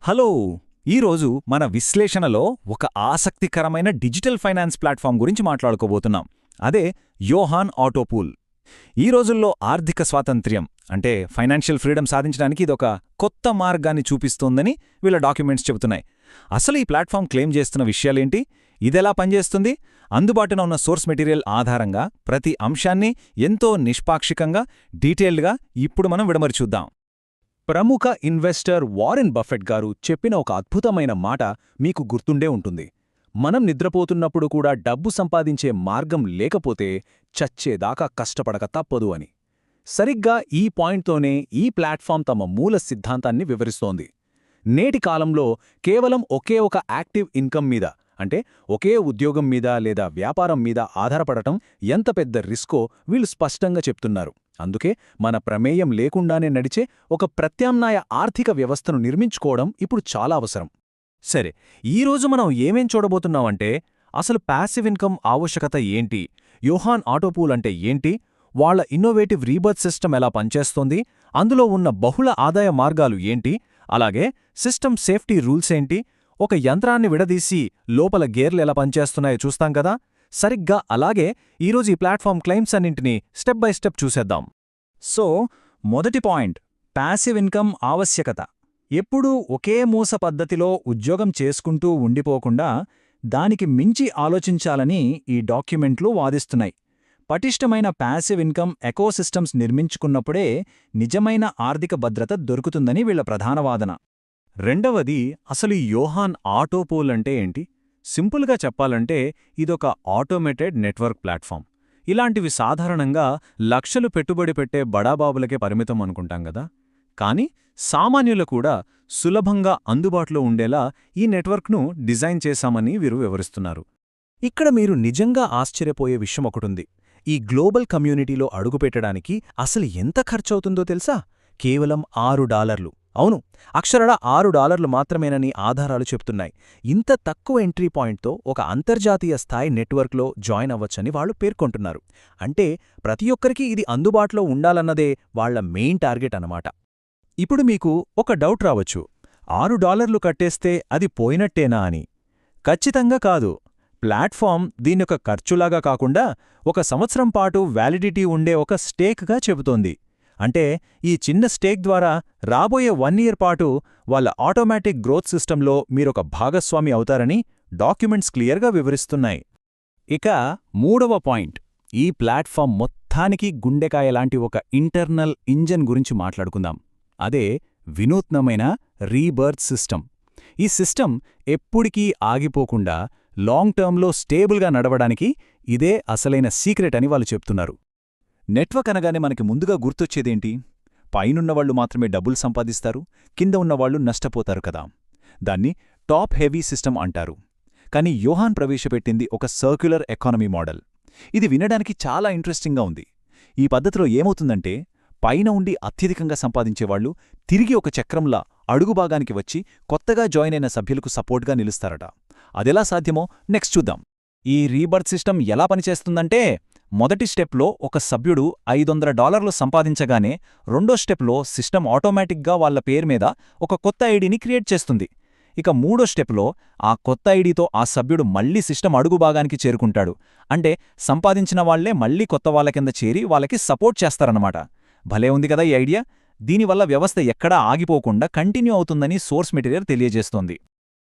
Hello! ఈరోజు మన విశ్లేషణలో ఒక ఆసక్తికరమైన డిజిటల్ ఫైనాన్స్ ప్లాట్ఫామ్ గురించి మాట్లాడుకోబోతున్నాం. అదే యోహాన్ ఆటోపూల్. ఈ రోజుల్లో ఆర్థిక స్వాతంత్ర్యం అంటే ఫైనాన్షియల్ ఫ్రీడమ్ సాధించడానికి ఇదొక కొత్త మార్గాన్ని చూపిస్తోందని వీళ్ళ డాక్యుమెంట్స్ చెబుతున్నాయి. అసలు ఈ ప్లాట్ఫామ్ క్లెయిమ్ చేస్తున్న విషయాలేంటి? ఇదెలా పనిచేస్తుంది? అందుబాటులో ఉన్న సోర్స్ మెటీరియల్ ఆధారంగా ప్రతి అంశాన్ని ఎంతో నిష్పాక్షికంగా, డీటెయిల్డ్గా ఇప్పుడు మనం విడమరి చూద్దాం. ప్రముఖ ఇన్వెస్టర్ వారెన్ బఫెట్ గారు చెప్పిన ఒక అద్భుతమైన మాట మీకు గుర్తుండే ఉంటుంది. మనం నిద్రపోతున్నప్పుడు కూడా డబ్బు సంపాదించే మార్గం లేకపోతే చచ్చేదాకా కష్టపడక తప్పదు అని. సరిగ్గా ఈ పాయింట్తోనే ఈ ప్లాట్ఫామ్ తమ మూల సిద్ధాంతాన్ని వివరిస్తోంది. నేటి కాలంలో కేవలం ఒకే ఒక యాక్టివ్ ఇన్కమ్ మీద, అంటే ఒకే ఉద్యోగం మీద లేదా వ్యాపారం మీద ఆధారపడటం ఎంత పెద్ద రిస్కో వీళ్ళు స్పష్టంగా చెప్తున్నారు. అందుకే మన ప్రమేయం లేకుండానే నడిచే ఒక ప్రత్యామ్నాయ ఆర్థిక వ్యవస్థను నిర్మించుకోవడం ఇప్పుడు చాలా అవసరం. సరే, ఈరోజు మనం ఏమేం చూడబోతున్నామంటే, అసలు ప్యాసివ్ ఇన్కమ్ ఆవశ్యకత ఏంటి, యోహాన్ ఆటోపూల్ అంటే ఏంటి, వాళ్ల ఇన్నోవేటివ్ రీబర్త్ సిస్టమ్ ఎలా పనిచేస్తోంది, అందులో ఉన్న బహుళ ఆదాయ మార్గాలు ఏంటి, అలాగే సిస్టమ్ సేఫ్టీ రూల్స్ ఏంటి, ఒక యంత్రాన్ని విడదీసి లోపల గేర్లు ఎలా పనిచేస్తున్నాయో చూస్తాం కదా. సరిగ్గా అలాగే ఈరోజు ఈ ప్లాట్ఫామ్ క్లెయిమ్స్ అన్నింటినీ స్టెప్ బై స్టెప్ చూసేద్దాం. సో, మొదటి పాయింట్, ప్యాసివ్ ఇన్కమ్ ఆవశ్యకత. ఎప్పుడూ ఒకే మూస పద్ధతిలో ఉద్యోగం చేసుకుంటూ ఉండిపోకుండా దానికి మించి ఆలోచించాలని ఈ డాక్యుమెంట్లు వాదిస్తున్నాయి. పటిష్టమైన ప్యాసివ్ ఇన్కమ్ ఎకోసిస్టమ్స్ నిర్మించుకున్నప్పుడే నిజమైన ఆర్థిక భద్రత దొరుకుతుందని వీళ్ల ప్రధాన వాదన. రెండవది, అసలు ఈ యోహాన్ ఆటోపూల్ అంటే ఏంటి? సింపుల్గా చెప్పాలంటే ఇదొక ఆటోమేటెడ్ నెట్వర్క్ ప్లాట్ఫామ్. ఇలాంటివి సాధారణంగా లక్షలు పెట్టుబడి పెట్టే బడాబాబులకే పరిమితం అనుకుంటాం గదా. కానీ సామాన్యులు కూడా సులభంగా అందుబాటులో ఉండేలా ఈ నెట్వర్క్ను డిజైన్ చేశామని వీరు వివరిస్తున్నారు. ఇక్కడ మీరు నిజంగా ఆశ్చర్యపోయే విషయం ఒకటుంది. ఈ గ్లోబల్ కమ్యూనిటీలో అడుగుపెట్టడానికి అసలు ఎంత ఖర్చవుతుందో తెలుసా? కేవలం $6. అవును, అక్షరాల $6 మాత్రమేనని ఆధారాలు చెప్తున్నాయి. ఇంత తక్కువ ఎంట్రీ పాయింట్తో ఒక అంతర్జాతీయ స్థాయి నెట్వర్క్లో జాయిన్ అవ్వచ్చని వాళ్లు పేర్కొంటున్నారు. అంటే ప్రతి ఒక్కరికీ ఇది అందుబాటులో ఉండాలన్నదే వాళ్ల మెయిన్ టార్గెట్ అన్నమాట. ఇప్పుడు మీకు ఒక డౌట్ రావచ్చు, $6 కట్టేస్తే అది పోయినట్టేనా అని. ఖచ్చితంగా కాదు. ప్లాట్ఫామ్ దీన్నొక ఖర్చులాగా కాకుండా 1 సంవత్సరం పాటు వ్యాలిడిటీ ఉండే ఒక స్టేక్గా చెబుతోంది. అంటే ఈ చిన్న స్టేక్ ద్వారా రాబోయే 1 ఇయర్ పాటు వాళ్ళ ఆటోమేటిక్ గ్రోత్ సిస్టంలో మీరొక భాగస్వామి అవుతారని డాక్యుమెంట్స్ క్లియర్గా వివరిస్తున్నాయి. ఇక మూడవ పాయింట్, ఈ ప్లాట్ఫామ్ మొత్తానికి గుండెకాయలాంటి ఒక ఇంటర్నల్ ఇంజన్ గురించి మాట్లాడుకుందాం. అదే వినూత్నమైన రీబర్త్ సిస్టమ్. ఈ సిస్టమ్ ఎప్పుడికీ ఆగిపోకుండా లాంగ్ టర్మ్లో స్టేబుల్గా నడవడానికి ఇదే అసలైన సీక్రెట్ అని వాళ్ళు చెప్తున్నారు. నెట్వర్క్ అనగానే మనకి ముందుగా గుర్తొచ్చేదేంటి? పైనున్నవాళ్లు మాత్రమే డబ్బులు సంపాదిస్తారు, కింద ఉన్నవాళ్లు నష్టపోతారు కదా. దాన్ని టాప్ హెవీ సిస్టమ్ అంటారు. కానీ యోహాన్ ప్రవేశపెట్టింది ఒక సర్క్యులర్ ఎకానమీ మోడల్. ఇది వినడానికి చాలా ఇంట్రెస్టింగ్గా ఉంది. ఈ పద్ధతిలో ఏమవుతుందంటే, పైన ఉండి అత్యధికంగా సంపాదించేవాళ్లు తిరిగి ఒక చక్రంలా అడుగుభాగానికి వచ్చి కొత్తగా జాయిన్ అయిన సభ్యులకు సపోర్ట్గా నిలుస్తారట. అదెలా సాధ్యమో నెక్స్ట్ చూద్దాం. ఈ రీబర్త్ సిస్టమ్ ఎలా పనిచేస్తుందంటే, మొదటి స్టెప్లో ఒక సభ్యుడు $500 సంపాదించగానే రెండో స్టెప్లో సిస్టమ్ ఆటోమేటిక్గా వాళ్ల పేరు మీద ఒక కొత్త ఐడిని క్రియేట్ చేస్తుంది. ఇక మూడో స్టెప్లో ఆ కొత్త ఐడితో ఆ సభ్యుడు మళ్లీ సిస్టమ్ అడుగుభాగానికి చేరుకుంటాడు. అంటే సంపాదించిన వాళ్లే మళ్లీ కొత్త వాళ్ల కింద చేరి వాళ్ళకి సపోర్ట్ చేస్తారన్నమాట. భలే ఉంది కదా ఈ ఐడియా. దీనివల్ల వ్యవస్థ ఎక్కడా ఆగిపోకుండా కంటిన్యూ అవుతుందని సోర్స్ మెటీరియల్ తెలియజేస్తోంది.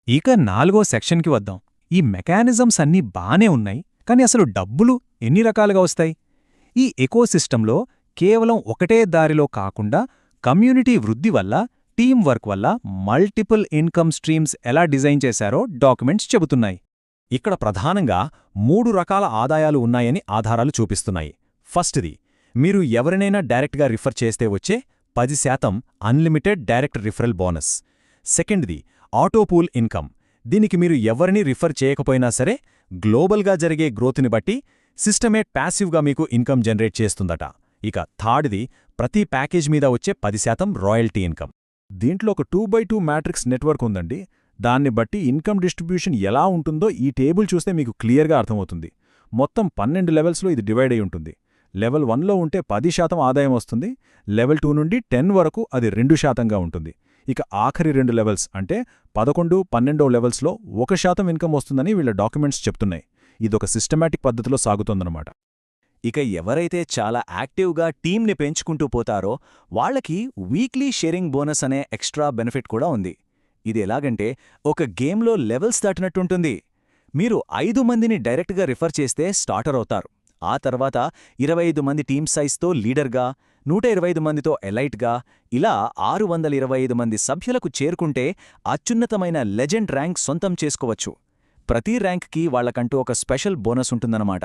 ఇక 4వ సెక్షన్కి వద్దాం. ఈ మెకానిజమ్స్ అన్నీ బానే ఉన్నాయి, కానీ అసలు డబ్బులు ఎన్ని రకాలుగా వస్తాయి? ఈ ఎకోసిస్టంలో కేవలం ఒకటే దారిలో కాకుండా కమ్యూనిటీ వృద్ధి వల్ల, టీం వర్క్ వల్ల మల్టిపుల్ ఇన్కమ్ స్ట్రీమ్స్ ఎలా డిజైన్ చేశారో డాక్యుమెంట్స్ చెబుతున్నాయి. ఇక్కడ ప్రధానంగా 3 రకాల ఆదాయాలు ఉన్నాయని ఆధారాలు చూపిస్తున్నాయి. ఫస్ట్ది, మీరు ఎవరినైనా డైరెక్ట్గా రిఫర్ చేస్తే వచ్చే 10% అన్లిమిటెడ్ డైరెక్ట్ రిఫరల్ బోనస్. సెకండ్ది, ఆటోపూల్ ఇన్కమ్. దీనికి మీరు ఎవరిని రిఫర్ చేయకపోయినా సరే గ్లోబల్గా జరిగే గ్రోత్ని బట్టి సిస్టమేట్ ప్యాసివ్గా మీకు ఇన్కమ్ జనరేట్ చేస్తుందట. ఇక థర్డ్ది, ప్రతి ప్యాకేజ్ మీద వచ్చే 10% రాయల్టీ ఇన్కమ్. దీంట్లో ఒక 2x2 మ్యాట్రిక్స్ నెట్వర్క్ ఉందండి. దాన్ని బట్టి ఇన్కమ్ డిస్ట్రిబ్యూషన్ ఎలా ఉంటుందో ఈ టేబుల్ చూస్తే మీకు క్లియర్గా అర్థమవుతుంది. మొత్తం 12 లెవెల్స్లో ఇది డివైడ్ అయి ఉంటుంది. లెవెల్ 1లో ఉంటే 10% ఆదాయం వస్తుంది. లెవెల్ 2 నుండి 10 వరకు అది 2%గా ఉంటుంది. ఇక ఆఖరి 2 లెవెల్స్ అంటే 11, 12 లెవెల్స్లో 1% ఇన్కమ్ వస్తుందని వీళ్ళ డాక్యుమెంట్స్ చెప్తున్నాయి. ఇదొక సిస్టమాటిక్ పద్ధతిలో సాగుతోందన్నమాట. ఇక ఎవరైతే చాలా యాక్టివ్గా టీంని పెంచుకుంటూ పోతారో వాళ్లకి వీక్లీ షేరింగ్ బోనస్ అనే ఎక్స్ట్రా బెనిఫిట్ కూడా ఉంది. ఇది ఎలాగంటే ఒక గేమ్లో లెవెల్స్ దాటినట్టుంటుంది. మీరు 5 మందిని డైరెక్ట్గా రిఫర్ చేస్తే స్టార్టర్ అవుతారు. ఆ తర్వాత 25 మంది టీమ్ సైజ్తో లీడర్గా, 125 మందితో ఎలైట్గా, ఇలా 625 మంది సభ్యులకు చేరుకుంటే అత్యున్నతమైన లెజెండ్ ర్యాంక్ సొంతం చేసుకోవచ్చు. ప్రతి ర్యాంక్కి వాళ్లకంటూ ఒక స్పెషల్ బోనస్ ఉంటుందన్నమాట.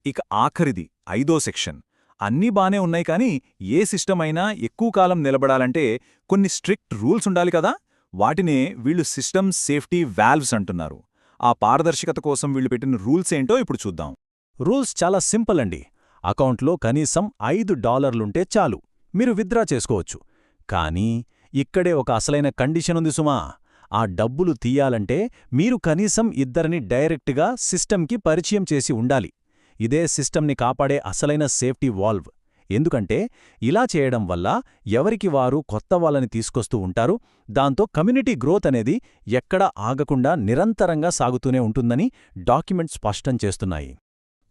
ఇక ఆఖరిది 5దో సెక్షన్. అన్నీ బానే ఉన్నాయి కానీ ఏ సిస్టమ్ అయినా ఎక్కువ కాలం నిలబడాలంటే కొన్ని స్ట్రిక్ట్ రూల్స్ ఉండాలి కదా. వాటినే వీళ్ళు సిస్టమ్ సేఫ్టీ వాల్వ్స్ అంటున్నారు. ఆ పారదర్శకత కోసం వీళ్ళు పెట్టిన రూల్స్ ఏంటో ఇప్పుడు చూద్దాం. రూల్స్ చాలా సింపుల్ అండి. అకౌంట్లో కనీసం $5 చాలు, మీరు విత్డ్రా చేసుకోవచ్చు. కానీ ఇక్కడే ఒక అసలైన కండిషన్ ఉంది సుమా. ఆ డబ్బులు తీయాలంటే మీరు కనీసం 2 డైరెక్ట్గా సిస్టమ్కి పరిచయం చేసి ఉండాలి. ఇదే సిస్టమ్ని కాపాడే అసలైన సేఫ్టీ వాల్వ్. ఎందుకంటే ఇలా చేయడం వల్ల ఎవరికి వారు కొత్త వాళ్ళని తీసుకొస్తూ ఉంటారు. దాంతో కమ్యూనిటీ గ్రోత్ అనేది ఎక్కడా ఆగకుండా నిరంతరంగా సాగుతూనే ఉంటుందని డాక్యుమెంట్స్ స్పష్టం చేస్తున్నాయి.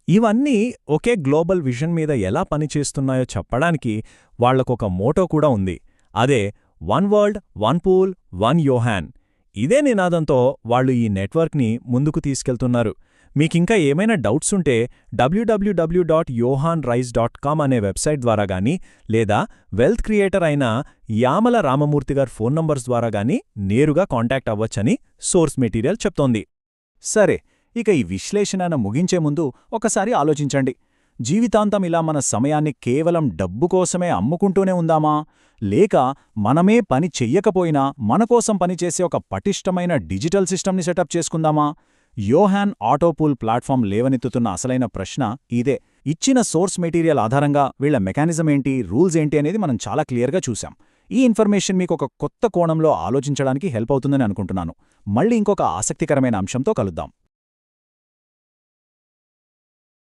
ఇవన్నీ ఒకే గ్లోబల్ విజన్ మీద ఎలా పనిచేస్తున్నాయో చెప్పడానికి వాళ్లకొక మోటో కూడా ఉంది. అదే one world, one pool, one యోహాన్. ఇదే నినాదంతో వాళ్ళు ఈ నెట్వర్క్ని ముందుకు తీసుకెళ్తున్నారు. మీకింకా ఏమైనా డౌట్స్ ఉంటే www.yohanrise.com అనే వెబ్సైట్ ద్వారా గానీ లేదా వెల్త్ క్రియేటర్ అయిన యామల రామమూర్తి గారి ఫోన్ నంబర్స్ ద్వారా గానీ నేరుగా కాంటాక్ట్ అవ్వచ్చని సోర్స్ మెటీరియల్ చెప్తోంది. సరే, ఇక ఈ విశ్లేషణ ముగించే ముందు ఒకసారి ఆలోచించండి. జీవితాంతం ఇలా మన సమయాన్ని కేవలం డబ్బు కోసమే అమ్ముకుంటూనే ఉందామా? లేక మనమే పని చెయ్యకపోయినా మనకోసం పనిచేసే ఒక పటిష్టమైన డిజిటల్ సిస్టమ్ని సెటప్ చేసుకుందామా? యోహాన్ ఆటోపూల్ ప్లాట్ఫామ్ లేవనెత్తుతున్న అసలైన ప్రశ్న ఇదే. ఇచ్చిన సోర్స్ మెటీరియల్ ఆధారంగా వీళ్ల మెకానిజం ఏంటి, రూల్స్ ఏంటి అనేది మనం చాలా క్లియర్గా చూశాం. ఈ ఇన్ఫర్మేషన్ మీకు ఒక కొత్త కోణంలో ఆలోచించడానికి హెల్ప్ అవుతుందని అనుకుంటున్నాను. మళ్ళీ ఇంకొక ఆసక్తికరమైన అంశంతో కలుద్దాం.